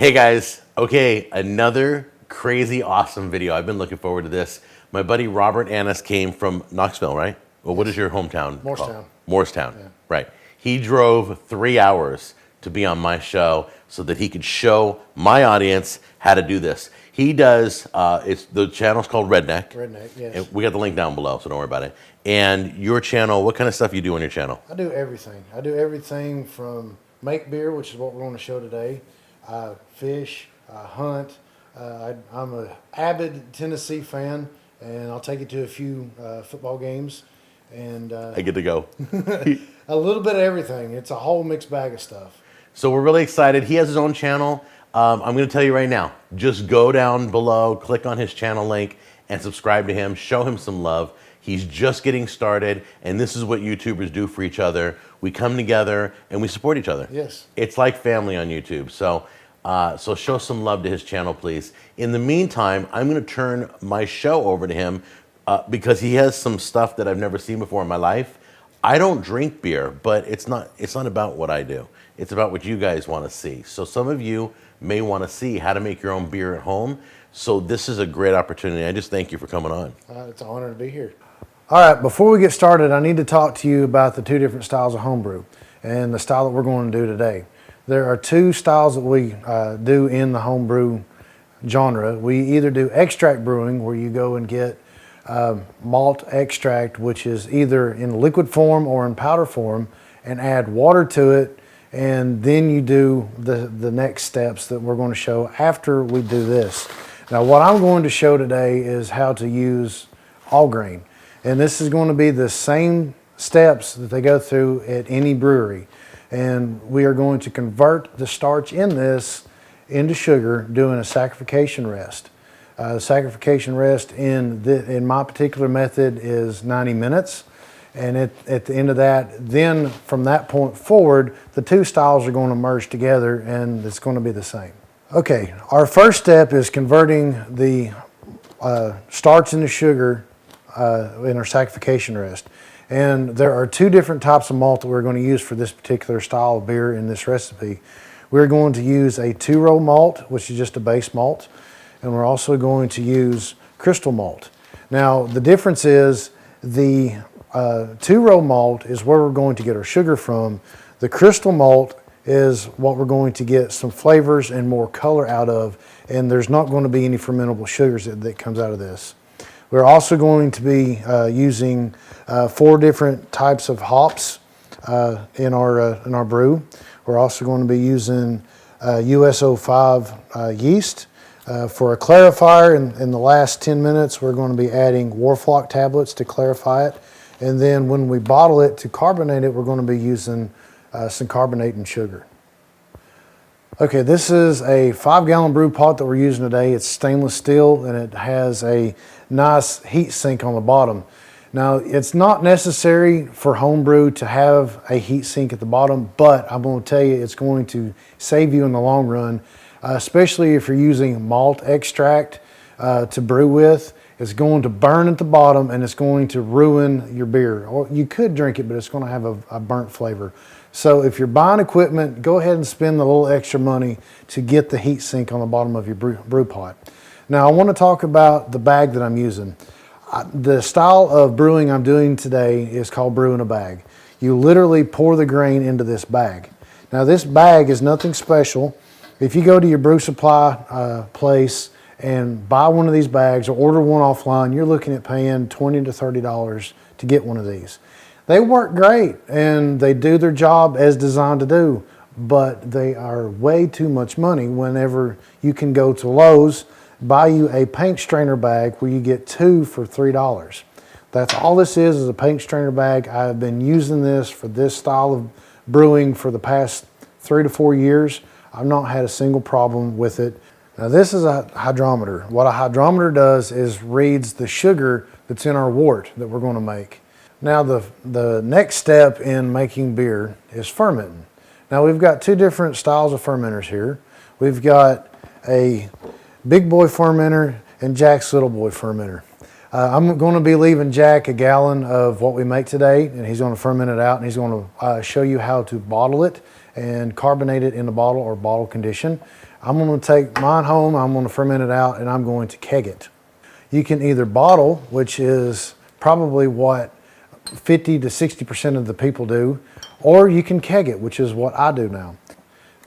Hey guys, okay, another crazy awesome video. I've been looking forward to this. My buddy Robert Annis came from Knoxville, right? Well, what is your hometown Morristown. called? Morristown, Yeah. right. He drove 3 hours to be on my show so that he could show my audience how to do this. He does, the channel's called Redneck. Redneck, yes. And we got the link down below, so don't worry about it. And your channel, what kind of stuff you do on your channel? I do everything. I do everything from make beer, which is what we're going to show today. I fish, I hunt. I'm an avid Tennessee fan, and I'll take you to a few football games. And I get to go. a little bit of everything. It's a whole mixed bag of stuff. So we're really excited. He has his own channel. I'm going to tell you right now, just go down below, click on his channel link, and subscribe to him. Show him some love. He's just getting started, and this is what YouTubers do for each other. We come together, and we support each other. Yes. It's like family on YouTube. So show some love to his channel, please. In the meantime, I'm going to turn my show over to him because he has some stuff that I've never seen before in my life. I don't drink beer, but it's not about what I do. It's about what you guys want to see. So some of you may want to see how to make your own beer at home. So this is a great opportunity. I just thank you for coming on. It's an honor to be here. All right, before we get started, I need to talk to you about the two different styles of homebrew and the style that we're going to do today. There are two styles that we do in the homebrew genre. We either do extract brewing, where you go and get malt extract, which is either in liquid form or in powder form, and add water to it, and then you do the next steps that we're going to show after we do this. Now, what I'm going to show today is how to use all grain. And this is going to be the same steps that they go through at any brewery. And we are going to convert the starch in this into sugar, doing a saccharification rest. The saccharification rest in my particular method is 90 minutes. And at the end of that, then from that point forward, the two styles are going to merge together, and it's going to be the same. Okay, our first step is converting the starch into sugar in our saccharification rest. And there are two different types of malt that we're going to use for this particular style of beer in this recipe. We're going to use a two-row malt, which is just a base malt, and we're also going to use crystal malt. Now, the difference is the two-row malt is where we're going to get our sugar from. The crystal malt is what we're going to get some flavors and more color out of, and there's not going to be any fermentable sugars that comes out of this. We're also going to be using 4 different types of hops in our brew. We're also going to be using US-05 yeast. For a clarifier, in the last 10 minutes, we're going to be adding Whilrfoc tablets to clarify it. And then when we bottle it to carbonate it, we're going to be using some carbonate and sugar. Okay, this is a 5-gallon brew pot that we're using today. It's stainless steel, and it has a nice heat sink on the bottom. Now, it's not necessary for homebrew to have a heat sink at the bottom, but I'm going to tell you it's going to save you in the long run, especially if you're using malt extract to brew with. It's going to burn at the bottom, and it's going to ruin your beer. Or you could drink it, but it's going to have a burnt flavor. So if you're buying equipment, go ahead and spend the little extra money to get the heat sink on the bottom of your brew pot. Now, I want to talk about the bag that I'm using. The style of brewing I'm doing today is called brew in a bag. You literally pour the grain into this bag. Now, this bag is nothing special. If you go to your brew supply place and buy one of these bags or order one offline, you're looking at paying $20 to $30 to get one of these. They work great and they do their job as designed to do, but they are way too much money whenever you can go to Lowe's, buy you a paint strainer bag where you get 2 for $3. That's all this is a paint strainer bag. I've been using this for this style of brewing for the past 3 to 4 years. I've not had a single problem with it. Now, this is a hydrometer. What a hydrometer does is reads the sugar that's in our wort that we're going to make. Now, the next step in making beer is fermenting. Now, we've got 2 different styles of fermenters here. We've got a big boy fermenter and Jack's little boy fermenter. I'm going to be leaving Jack a gallon of what we make today, and he's going to ferment it out, and he's going to show you how to bottle it and carbonate it in a bottle or bottle condition. I'm going to take mine home, I'm going to ferment it out, and I'm going to keg it. You can either bottle, which is probably what 50 to 60% of the people do, or you can keg it, which is what I do now.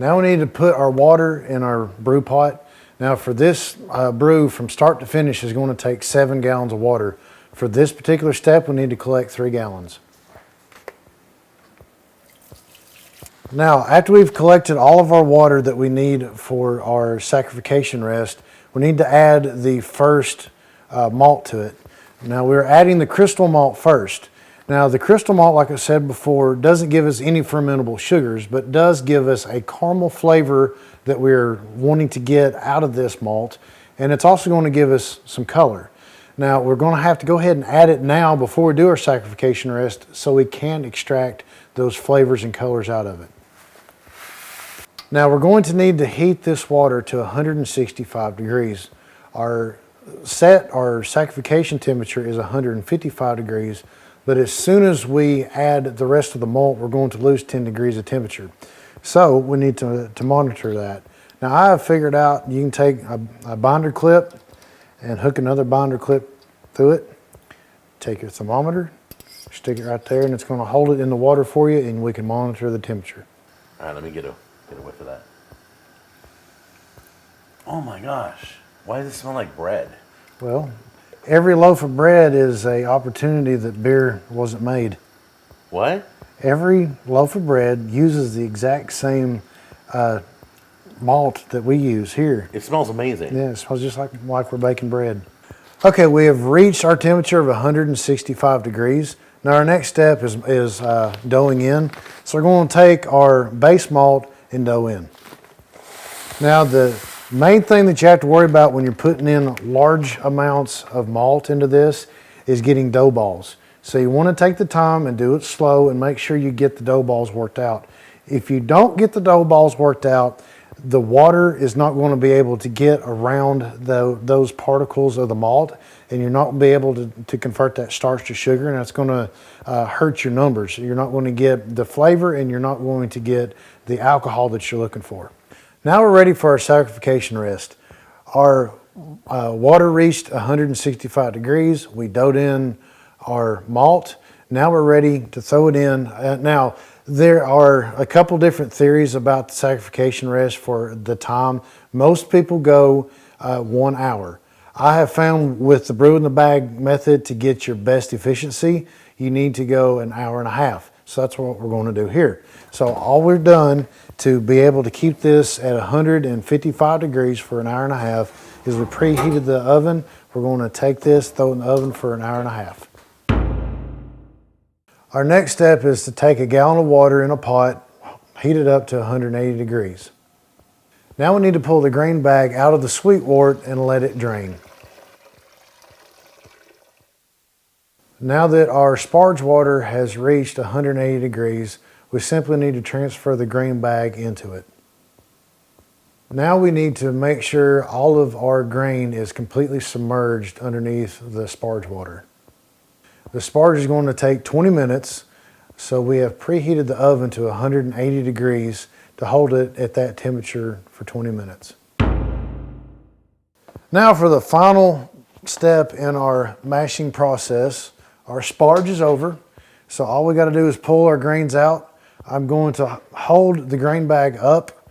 Now we need to put our water in our brew pot. Now for this brew from start to finish is going to take 7 gallons of water. For this particular step, we need to collect 3 gallons. Now, after we've collected all of our water that we need for our saccharification rest, we need to add the first malt to it. Now we're adding the crystal malt first. Now the crystal malt, like I said before, doesn't give us any fermentable sugars, but does give us a caramel flavor that we're wanting to get out of this malt, and it's also going to give us some color. Now we're going to have to go ahead and add it now before we do our saccharification rest so we can extract those flavors and colors out of it. Now we're going to need to heat this water to 165 degrees. Our saccharification temperature is 155 degrees, but as soon as we add the rest of the malt, we're going to lose 10 degrees of temperature. So we need to monitor that. Now I have figured out you can take a binder clip and hook another binder clip through it. Take your thermometer, stick it right there, and it's going to hold it in the water for you, and we can monitor the temperature. All right, let me get a whiff of that. Oh my gosh, why does it smell like bread? Well, every loaf of bread is an opportunity that beer wasn't made. What? Every loaf of bread uses the exact same malt that we use here. It smells amazing. Yeah, it smells just like we're baking bread. Okay, we have reached our temperature of 165 degrees. Now our next step is doughing in. So we're going to take our base malt and dough in. Now the main thing that you have to worry about when you're putting in large amounts of malt into this is getting dough balls. So you want to take the time and do it slow and make sure you get the dough balls worked out. If you don't get the dough balls worked out, the water is not going to be able to get around those particles of the malt, and you're not going to be able to convert that starch to sugar, and that's going to hurt your numbers. You're not going to get the flavor, and you're not going to get the alcohol that you're looking for. Now we're ready for our saccharification rest. Our water reached 165 degrees. We doughed in our malt. Now we're ready to throw it in. Now, there are a couple different theories about the saccharification rest for the time. Most people go 1 hour. I have found with the brew in the bag method, to get your best efficiency, you need to go 1.5 hours. So that's what we're going to do here. So all we're done to be able to keep this at 155 degrees for 1.5 hours is we preheated the oven. We're going to take this, throw it in the oven for 1.5 hours. Our next step is to take a gallon of water in a pot, heat it up to 180 degrees. Now we need to pull the grain bag out of the sweet wort and let it drain. Now that our sparge water has reached 180 degrees, we simply need to transfer the grain bag into it. Now we need to make sure all of our grain is completely submerged underneath the sparge water. The sparge is going to take 20 minutes, so we have preheated the oven to 180 degrees to hold it at that temperature for 20 minutes. Now for the final step in our mashing process. Our sparge is over, so all we got to do is pull our grains out. I'm going to hold the grain bag up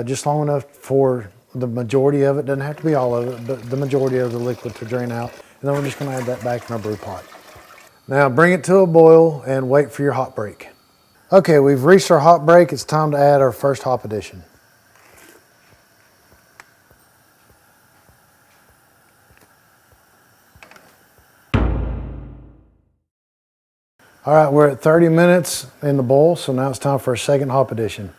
just long enough for the majority of it, doesn't have to be all of it, but the majority of the liquid to drain out. And then we're just going to add that back in our brew pot. Now bring it to a boil and wait for your hop break. Okay, we've reached our hop break. It's time to add our first hop addition. All right, we're at 30 minutes in the bowl, so now it's time for our second hop addition.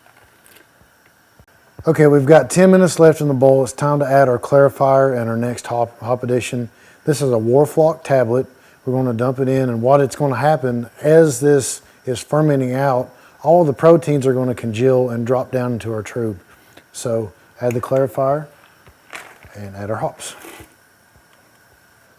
Okay, we've got 10 minutes left in the bowl. It's time to add our clarifier and our next hop addition. This is a Whilrfoc tablet. We're going to dump it in, and what it's going to happen as this is fermenting out, all of the proteins are going to congeal and drop down into our tube. So add the clarifier and add our hops.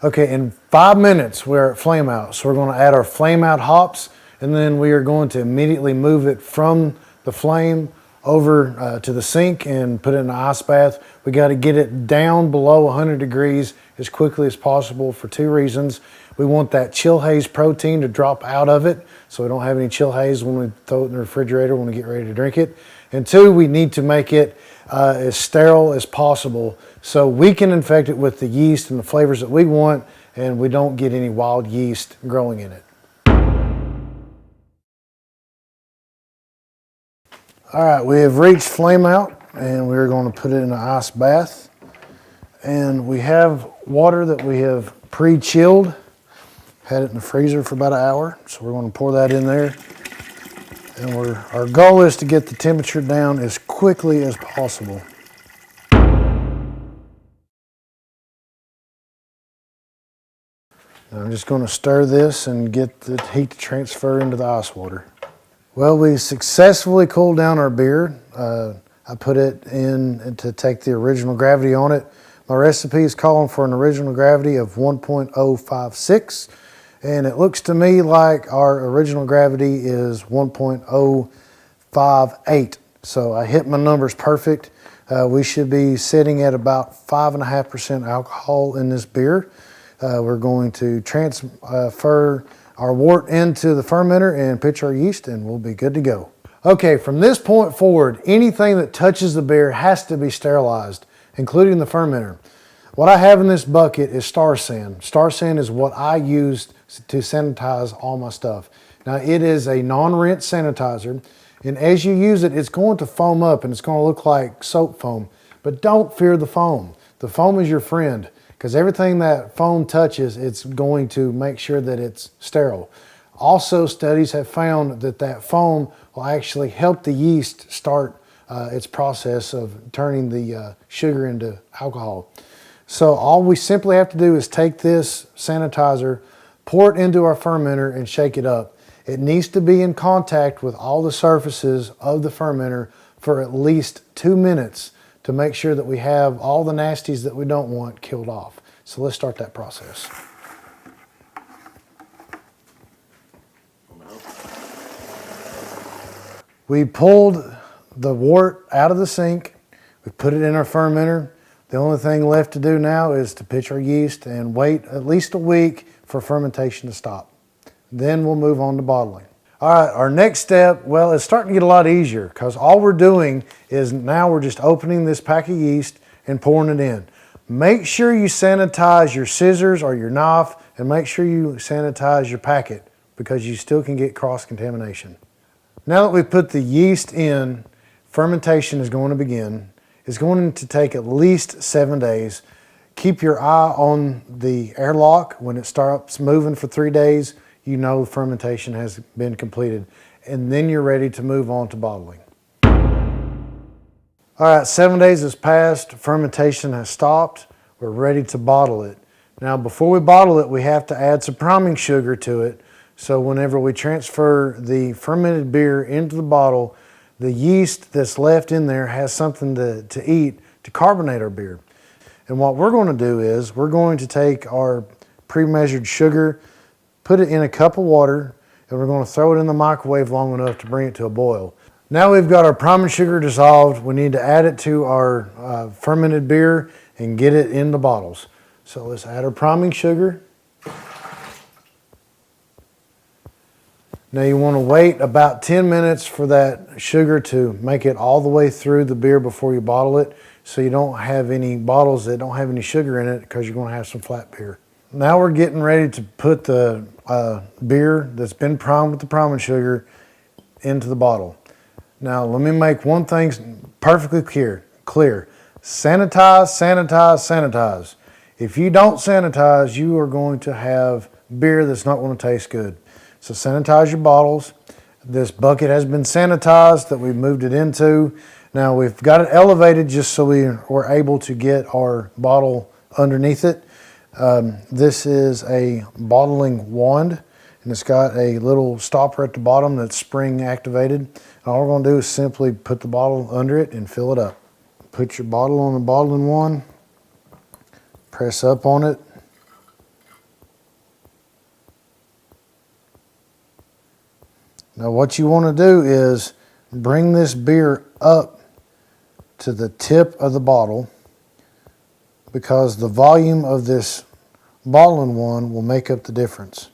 Okay, in 5 minutes we're at flame out. So we're going to add our flame out hops, and then we are going to immediately move it from the flame over to the sink and put it in an ice bath. We got to get it down below 100 degrees as quickly as possible for two reasons. We want that chill haze protein to drop out of it so we don't have any chill haze when we throw it in the refrigerator when we get ready to drink it. And two, we need to make it as sterile as possible so we can infect it with the yeast and the flavors that we want, and we don't get any wild yeast growing in it. All right, we have reached flame out, and we're going to put it in an ice bath. And we have water that we have pre-chilled, had it in the freezer for about an hour, so we're going to pour that in there. And our goal is to get the temperature down as quickly as possible. I'm just going to stir this and get the heat to transfer into the ice water. Well, we successfully cooled down our beer. I put it in to take the original gravity on it. My recipe is calling for an original gravity of 1.056, and it looks to me like our original gravity is 1.058. So I hit my numbers perfect. We should be sitting at about 5.5% alcohol in this beer. We're going to transfer our wort into the fermenter and pitch our yeast, and we'll be good to go. Okay, from this point forward, anything that touches the beer has to be sterilized, including the fermenter. What I have in this bucket is Star San. Star San is what I use to sanitize all my stuff. Now, it is a non-rinse sanitizer, and as you use it, it's going to foam up and it's going to look like soap foam. But don't fear the foam. The foam is your friend, because everything that foam touches, it's going to make sure that it's sterile. Also, studies have found that that foam will actually help the yeast start its process of turning the sugar into alcohol. So all we simply have to do is take this sanitizer, pour it into our fermenter, and shake it up. It needs to be in contact with all the surfaces of the fermenter for at least 2 minutes to make sure that we have all the nasties that we don't want killed off. So let's start that process. We pulled the wort out of the sink. We put it in our fermenter. The only thing left to do now is to pitch our yeast and wait at least a week for fermentation to stop. Then we'll move on to bottling. All right, our next step, well, it's starting to get a lot easier because all we're doing is now we're just opening this pack of yeast and pouring it in. Make sure you sanitize your scissors or your knife, and make sure you sanitize your packet because you still can get cross-contamination. Now that we've put the yeast in, fermentation is going to begin. It's going to take at least 7 days. Keep your eye on the airlock. When it starts moving for 3 days, you know fermentation has been completed, and then you're ready to move on to bottling. All right, 7 days has passed, fermentation has stopped. We're ready to bottle it. Now, before we bottle it, we have to add some priming sugar to it. So whenever we transfer the fermented beer into the bottle, the yeast that's left in there has something to eat to carbonate our beer. And what we're going to do is we're going to take our pre-measured sugar, put it in a cup of water, and we're going to throw it in the microwave long enough to bring it to a boil. Now we've got our priming sugar dissolved. We need to add it to our fermented beer and get it in the bottles. So let's add our priming sugar. Now you want to wait about 10 minutes for that sugar to make it all the way through the beer before you bottle it, so you don't have any bottles that don't have any sugar in it, because you're going to have some flat beer. Now we're getting ready to put the beer that's been primed with the priming sugar into the bottle. Now let me make one thing perfectly clear. Sanitize, sanitize, sanitize. If you don't sanitize, you are going to have beer that's not going to taste good. So sanitize your bottles. This bucket has been sanitized that we moved it into. Now we've got it elevated just so we were able to get our bottle underneath it. This is a bottling wand, and it's got a little stopper at the bottom that's spring activated. And all we're going to do is simply put the bottle under it and fill it up. Put your bottle on the bottling wand, press up on it. Now what you want to do is bring this beer up to the tip of the bottle, because the volume of this bottling one will make up the difference.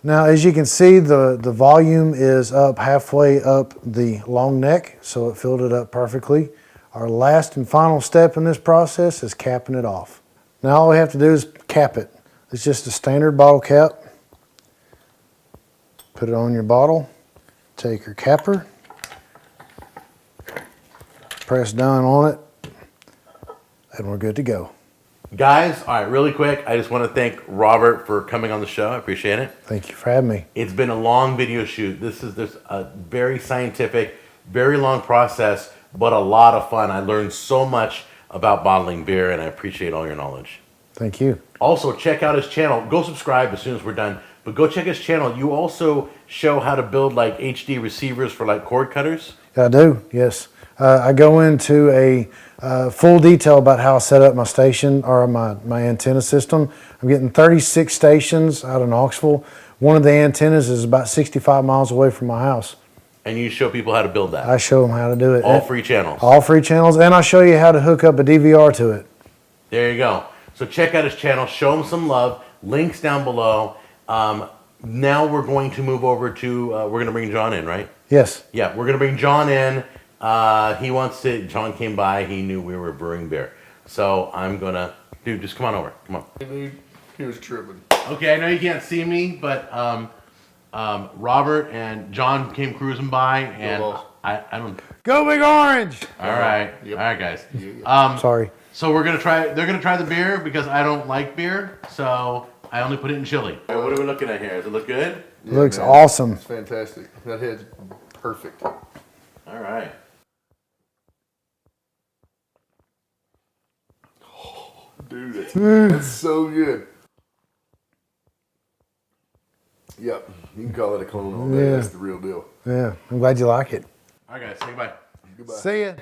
Now, as you can see, the volume is up halfway up the long neck, so it filled it up perfectly. Our last and final step in this process is capping it off. Now all we have to do is cap it. It's just a standard bottle cap. Put it on your bottle, take your capper, press down on it, and we're good to go. Guys, all right, really quick, I just want to thank Robert for coming on the show. I appreciate it. Thank you for having me. It's been a long video shoot. This is a very scientific, very long process, but a lot of fun. I learned so much about bottling beer, and I appreciate all your knowledge. Thank you. Also, check out his channel. Go subscribe as soon as we're done, but go check his channel. You also show how to build like HD receivers for like cord cutters. I do, yes. I go into a full detail about how I set up my station or my antenna system. I'm getting 36 stations out in Knoxville. One of the antennas is about 65 miles away from my house. And you show people how to build that. I show them how to do it. All free channels. All free channels, and I show you how to hook up a DVR to it. There you go. So check out his channel. Show him some love. Links down below. Now we're going to move over to, we're going to bring John in, right? Yes. Yeah, we're going to bring John in. John came by. He knew we were brewing beer. So I'm going to, dude, just come on over. Come on. Dude, he was tripping. Okay, I know you can't see me, but Robert and John came cruising by, and I don't. Go Big Orange! All right, Yep. all right, guys. Sorry. So we're gonna try. They're gonna try the beer because I don't like beer, so I only put it in chili. What are we looking at here? Does it look good? Yeah, Looks man. awesome. It's fantastic. That head's perfect. All right. Dude, that's so good. Yep, you can call it a clone all day. Yeah. That's the real deal. Yeah, I'm glad you like it. All right, guys. Say goodbye. Goodbye. See ya.